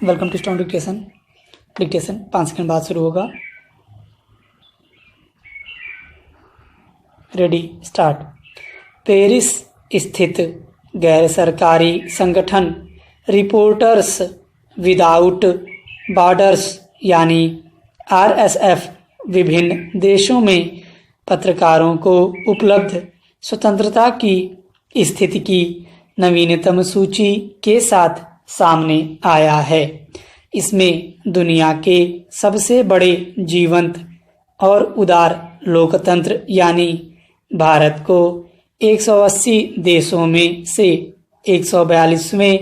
Welcome to strong dictation 5 second बाद शुरू होगा। Ready start. पेरिस स्थित गैर सरकारी संगठन रिपोर्टर्स विदाउट बॉर्डर्स यानी RSF विभिन्न देशों में पत्रकारों को उपलब्ध स्वतंत्रता की स्थिति की नवीनतम सूची के साथ सामने आया है। इसमें दुनिया के सबसे बड़े जीवंत और उदार लोकतंत्र यानी भारत को 180 देशों में से 142वें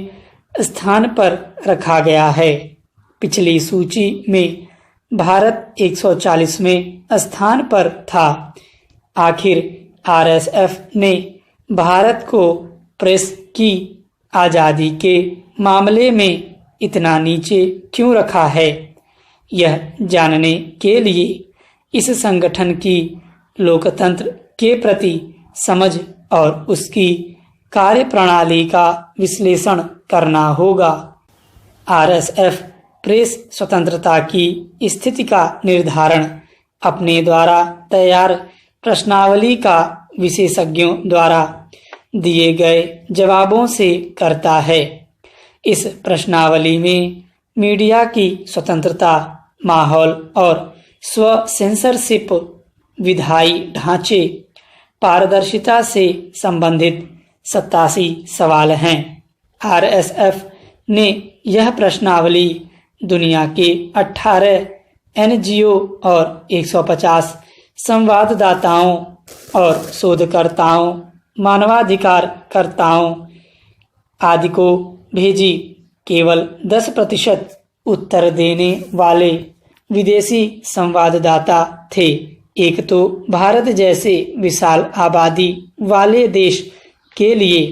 स्थान पर रखा गया है। पिछली सूची में भारत 140वें स्थान पर था। आखिर RSF ने भारत को प्रेस की आज़ादी के मामले में इतना नीचे क्यों रखा है? यह जानने के लिए इस संगठन की लोकतंत्र के प्रति समझ और उसकी कार्यप्रणाली का विश्लेषण करना होगा। RSF प्रेस स्वतंत्रता की स्थिति का निर्धारण अपने द्वारा तैयार प्रश्नावली का विशेषज्ञों द्वारा दिए गए जवाबों से करता है। इस प्रश्नावली में मीडिया की स्वतंत्रता, माहौल और स्व सेंसरशिप, विधायी ढांचे, पारदर्शिता से संबंधित 87 सवाल हैं। RSF ने यह प्रश्नावली दुनिया के 18 NGO और 150 संवाददाताओं और शोधकर्ताओं, मानवाधिकारकर्ताओं आदि को भेजी। केवल 10% उत्तर देने वाले विदेशी संवाददाता थे। एक तो भारत जैसे विशाल आबादी वाले देश के लिए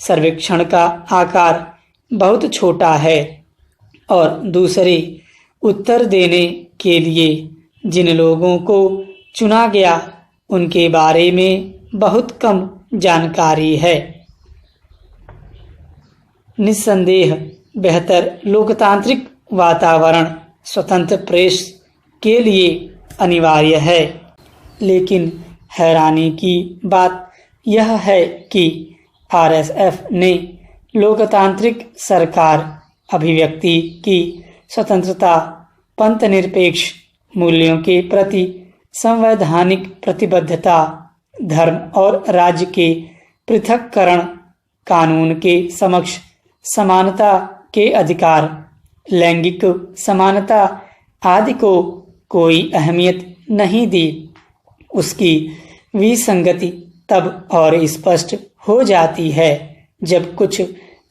सर्वेक्षण का आकार बहुत छोटा है और दूसरे उत्तर देने के लिए जिन लोगों को चुना गया उनके बारे में बहुत कम जानकारी है। निस्संदेह बेहतर लोकतांत्रिक वातावरण स्वतंत्र प्रेस के लिए अनिवार्य है, लेकिन हैरानी की बात यह है कि RSF ने लोकतांत्रिक सरकार, अभिव्यक्ति की स्वतंत्रता, पंथनिरपेक्ष मूल्यों के प्रति संवैधानिक प्रतिबद्धता, धर्म और राज्य के पृथक्करण, कानून के समक्ष समानता के अधिकार, लैंगिक समानता आदि को कोई अहमियत नहीं दी। उसकी विसंगति तब और स्पष्ट हो जाती है जब कुछ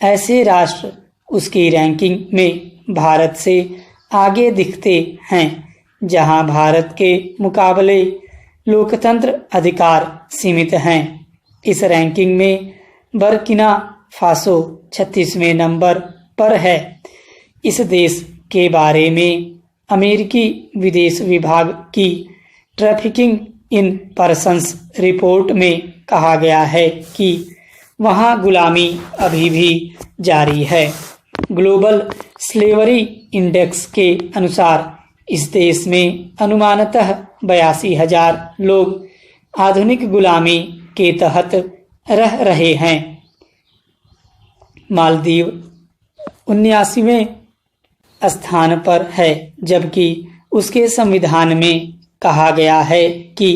ऐसे राष्ट्र उसकी रैंकिंग में भारत से आगे दिखते हैं जहां भारत के मुकाबले लोकतंत्र अधिकार सीमित हैं। इस रैंकिंग में बर्किना फासो 36वें नंबर पर है। इस देश के बारे में अमेरिकी विदेश विभाग की ट्रैफिकिंग इन पर्सन्स रिपोर्ट में कहा गया है कि वहां गुलामी अभी भी जारी है। ग्लोबल स्लेवरी इंडेक्स के अनुसार इस देश में अनुमानतः 82,000 लोग आधुनिक गुलामी के तहत रह रहे हैं। मालदीव 79वें स्थान पर है, जबकि उसके संविधान में कहा गया है कि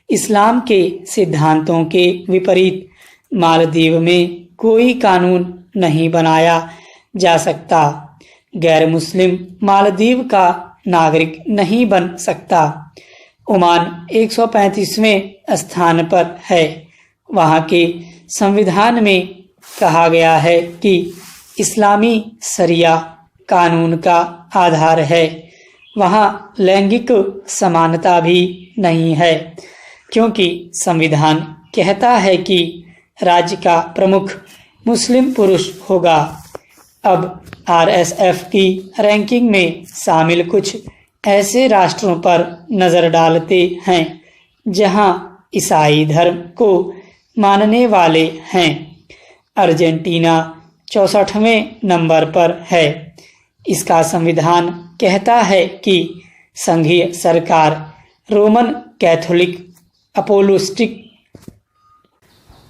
इस्लाम के सिद्धांतों के विपरीत मालदीव में कोई कानून नहीं बनाया जा सकता। गैर मुस्लिम मालदीव का नागरिक नहीं बन सकता। ओमान 135वें स्थान पर है। वहां के संविधान में कहा गया है कि इस्लामी शरिया कानून का आधार है। वहां लैंगिक समानता भी नहीं है, क्योंकि संविधान कहता है कि राज्य का प्रमुख मुस्लिम पुरुष होगा। अब RSF की रैंकिंग में शामिल कुछ ऐसे राष्ट्रों पर नजर डालते हैं जहां ईसाई धर्म को मानने वाले हैं। अर्जेंटीना 64वें नंबर पर है। इसका संविधान कहता है कि संघीय सरकार रोमन कैथोलिक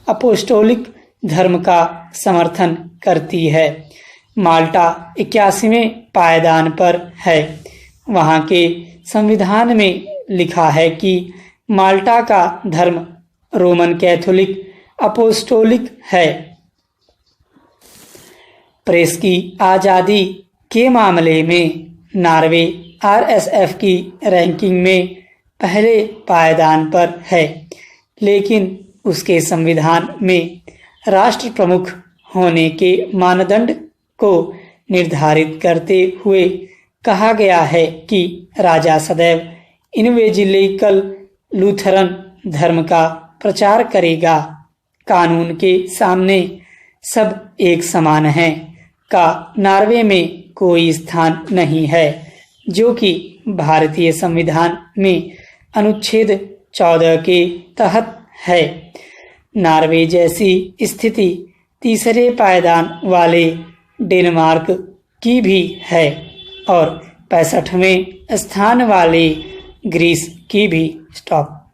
अपोस्टोलिक धर्म का समर्थन करती है। माल्टा 81वें पायदान पर है। वहाँ के संविधान में लिखा है कि माल्टा का धर्म रोमन कैथोलिक अपोस्टोलिक है। प्रेस की आज़ादी के मामले में नॉर्वे आरएसएफ की रैंकिंग में पहले पायदान पर है, लेकिन उसके संविधान में राष्ट्र प्रमुख होने के मानदंड को निर्धारित करते हुए कहा गया है कि राजा सदैव इवेंजेलिकल लूथरन धर्म का प्रचार करेगा। कानून के सामने सब एक समान हैं का नॉर्वे में कोई स्थान नहीं है, जो कि भारतीय संविधान में अनुच्छेद 14 के तहत है। नॉर्वे जैसी स्थिति तीसरे पायदान वाले डेनमार्क की भी है और 65वें स्थान वाले ग्रीस की भी। स्टॉप।